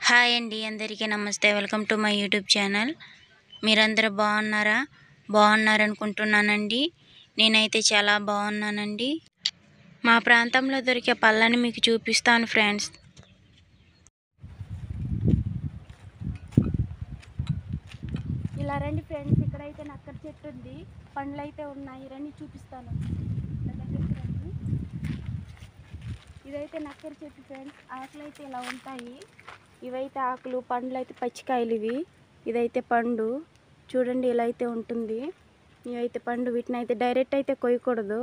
Hi అండి, అందరికీ నమస్తే. Welcome to my YouTube channel. మీరందరూ బాగున్నారనుకుంటున్నానండి. నేనైతే చాలా బాగున్నానండి. మా ప్రాంతంలో దొరికే పళ్ళని మీకు చూపిస్తాను ఫ్రెండ్స్. ఇలా రండి ఫ్రెండ్స్, ఇక్కడైతే నక్కర చెట్టు ఉంది, పండ్లు అయితే ఉన్నాయి. రండి చూపిస్తాను. ఇదైతే నక్కర చెట్టు ఫ్రెండ్స్. ఆకులు అయితే ఇలా ఉంటాయి. ఇవైతే ఆకులు, పండ్లు అయితే పచ్చికాయలు ఇవి. ఇదైతే పండు చూడండి, ఇలా అయితే ఉంటుంది. ఇవైతే పండు. వీటిని అయితే డైరెక్ట్ అయితే కొయ్యకూడదు.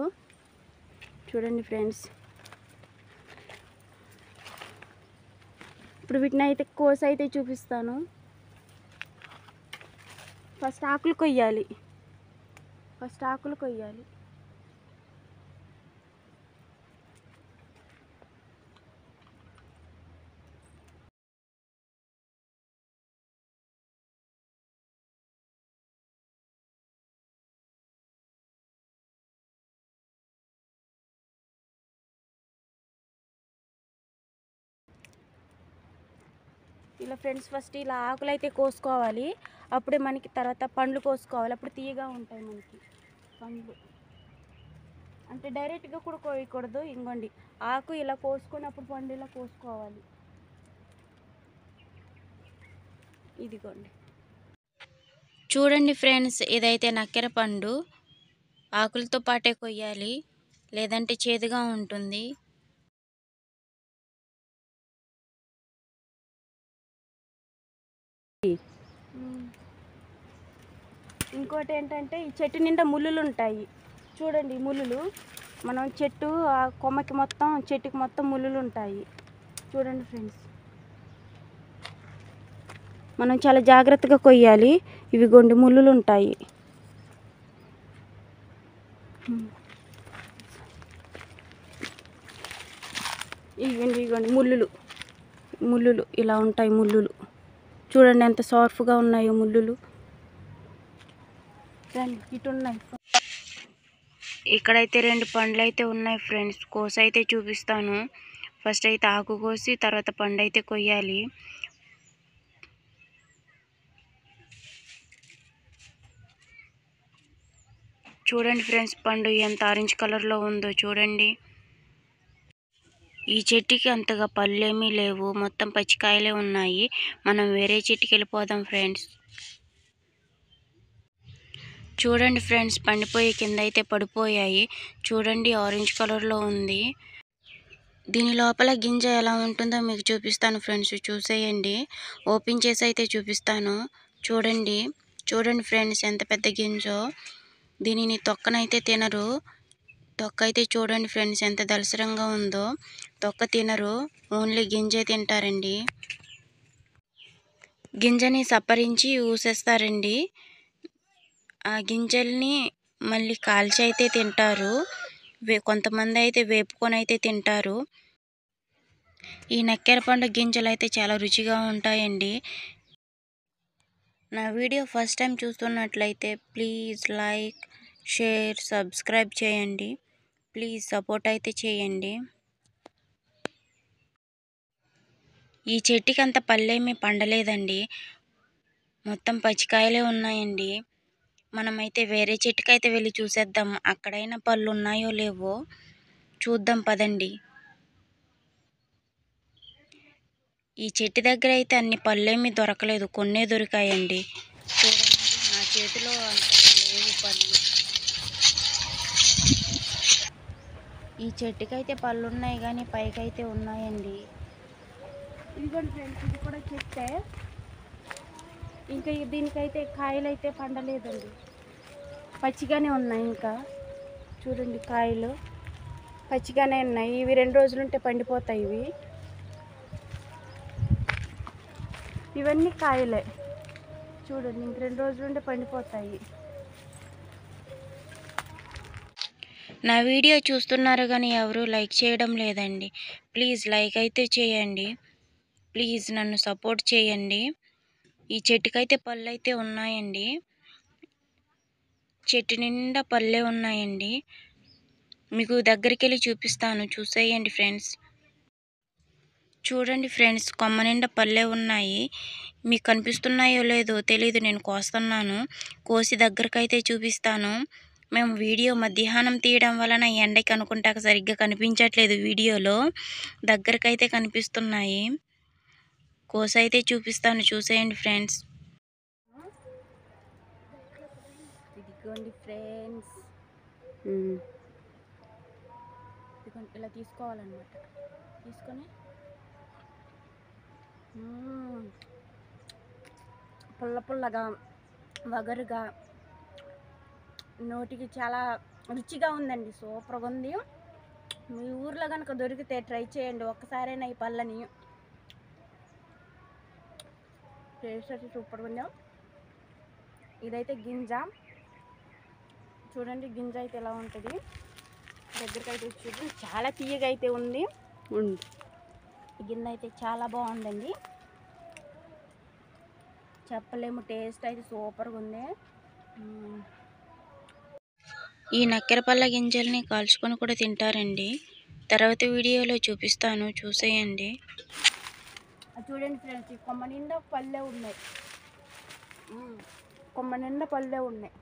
చూడండి ఫ్రెండ్స్, ఇప్పుడు వీటిని అయితే కోసి అయితే చూపిస్తాను. ఫస్ట్ ఆకులు కొయ్యాలి. ఇలా ఫ్రెండ్స్, ఫస్ట్ ఇలా ఆకులు అయితే కోసుకోవాలి. అప్పుడే మనకి తర్వాత పండ్లు కోసుకోవాలి. అప్పుడు తీయగా ఉంటాయి మనకి పండ్లు. అంటే డైరెక్ట్గా కూడా కోయకూడదు. ఇంకోండి, ఆకు ఇలా కోసుకొని అప్పుడు పండు ఇలా కోసుకోవాలి. ఇదిగోండి చూడండి ఫ్రెండ్స్, ఇదైతే నక్కెర పండు. ఆకులతో పాటే కొయ్యాలి, లేదంటే చేదుగా ఉంటుంది. ఇంకోటి ఏంటంటే, ఈ చెట్టు నిండా ముళ్ళులు ఉంటాయి. చూడండి ముళ్ళులు. మనం చెట్టు ఆ కొమ్మకి మొత్తం, చెట్టుకి మొత్తం ముళ్ళులు ఉంటాయి. చూడండి ఫ్రెండ్స్, మనం చాలా జాగ్రత్తగా కొయ్యాలి. ఇవి గొండి ముళ్ళులు ఉంటాయి. ఇవ్వండి ముళ్ళులు ఇలా ఉంటాయి. ముళ్ళులు చూడండి ఎంత షార్ప్గా ఉన్నాయో ముళ్ళులు. ఇటు ఉన్నాయి. ఇక్కడైతే 2 పండ్లు అయితే ఉన్నాయి ఫ్రెండ్స్. కోసి అయితే చూపిస్తాను. ఫస్ట్ అయితే ఆకు కోసి తర్వాత పండు అయితే కొయ్యాలి. చూడండి ఫ్రెండ్స్, పండు ఎంత ఆరెంజ్ కలర్లో ఉందో చూడండి. ఈ చెట్టుకి అంతగా పళ్ళేమీ లేవు, మొత్తం పచ్చికాయలే ఉన్నాయి. మనం వేరే చెట్టుకి వెళ్ళిపోదాం ఫ్రెండ్స్. చూడండి ఫ్రెండ్స్, పండిపోయి కింద అయితే పడిపోయాయి. చూడండి, ఆరెంజ్ కలర్లో ఉంది. దీని లోపల గింజ ఎలా ఉంటుందో మీకు చూపిస్తాను ఫ్రెండ్స్. చూసేయండి, ఓపెన్ చేసి అయితే చూపిస్తాను. చూడండి ఫ్రెండ్స్, ఎంత పెద్ద గింజో. దీనిని తొక్కనైతే తినరు. తొక్క అయితే చూడండి ఫ్రెండ్స్, ఎంత దలసరంగా ఉందో. తొక్క తినరు, ఓన్లీ గింజే తింటారండి. గింజని సప్పరించి ఊసేస్తారండి. ఆ గింజల్ని మళ్ళీ కాల్చి అయితే తింటారు. కొంతమంది అయితే వేపుకొని అయితే తింటారు. ఈ నక్కెర పండు గింజలు అయితే చాలా రుచిగా ఉంటాయండి. నా వీడియో ఫస్ట్ టైం చూస్తున్నట్లయితే ప్లీజ్ లైక్, షేర్, సబ్స్క్రైబ్ చేయండి. ప్లీజ్ సపోర్ట్ అయితే చేయండి. ఈ చెట్టుకి అంత పళ్ళేమీ పండలేదండి, మొత్తం పచ్చికాయలే ఉన్నాయండి. మనమైతే వేరే చెట్టుకైతే వెళ్ళి చూసేద్దాం. అక్కడైనా పళ్ళు ఉన్నాయో లేవో చూద్దాం పదండి. ఈ చెట్టు దగ్గర అయితే అన్ని పళ్ళేమీ దొరకలేదు, కొన్నే దొరికాయండి. చూడండి, నా చేతిలో అంతగా లేవు పళ్ళు. ఈ చెట్టుకైతే పళ్ళు ఉన్నాయి కానీ పైకైతే ఉన్నాయండి. ఇదిగోండి ఫ్రెండ్స్, ఇది కూడా చెట్టే. ఇంకా దీనికైతే కాయలు అయితే పండలేదండి, పచ్చిగానే ఉన్నాయి. ఇంకా చూడండి, కాయలు పచ్చిగానే ఉన్నాయి. ఇవి 2 రోజులుంటే పండిపోతాయి. ఇవన్నీ కాయలే. చూడండి, ఇంక 2 రోజులుంటే పండిపోతాయి. నా వీడియో చూస్తున్నారు కానీ ఎవరు లైక్ చేయడం లేదండి. ప్లీజ్ లైక్ అయితే చేయండి. ప్లీజ్ నన్ను సపోర్ట్ చేయండి. ఈ చెట్టుకైతే పళ్ళు అయితే ఉన్నాయండి. చెట్టు నిండా పళ్ళే ఉన్నాయండి. మీకు దగ్గరికి వెళ్ళి చూపిస్తాను, చూసేయండి ఫ్రెండ్స్. చూడండి ఫ్రెండ్స్, కొమ్మ నిండా పళ్ళే ఉన్నాయి. మీకు కనిపిస్తున్నాయో లేదో తెలీదు, నేను కోస్తున్నాను. కోసి దగ్గరకైతే చూపిస్తాను. మేము వీడియో మధ్యాహ్నం తీయడం వలన ఎండకి అనుకుంటా సరిగ్గా కనిపించట్లేదు వీడియోలో. దగ్గరకైతే కనిపిస్తున్నాయి. కోసి అయితే చూపిస్తాను, చూసేయండి ఫ్రెండ్స్. ఇదిగోండి ఫ్రెండ్స్, ఇలా తీసుకోవాలన్నమాట. తీసుకొని పుల్ల పుల్లగా వగరుగా నోటికి చాలా రుచిగా ఉందండి. సూపర్గా ఉంది. మీ ఊర్లో కనుక దొరికితే ట్రై చేయండి ఒక్కసారైనా ఈ పళ్ళని. టేస్ట్ అయితే సూపర్గా ఉంది. ఇదైతే గింజ చూడండి, గింజ అయితే ఎలా ఉంటుంది దగ్గరికి అయితే చూడండి. చాలా తీయగా అయితే ఉంది. గింజ అయితే చాలా బాగుందండి, చెప్పలేము. టేస్ట్ అయితే సూపర్గా ఉంది. ఈ నక్కెరపల్ల గింజల్ని కాల్చుకొని కూడా తింటారండి. తర్వాత వీడియోలో చూపిస్తాను, చూసేయండి. చూడండి ఫ్రెండ్స్, ఈ కొమ్మ నిండా పళ్ళే ఉన్నాయి. కొమ్మ నిండా పళ్ళే ఉన్నాయి.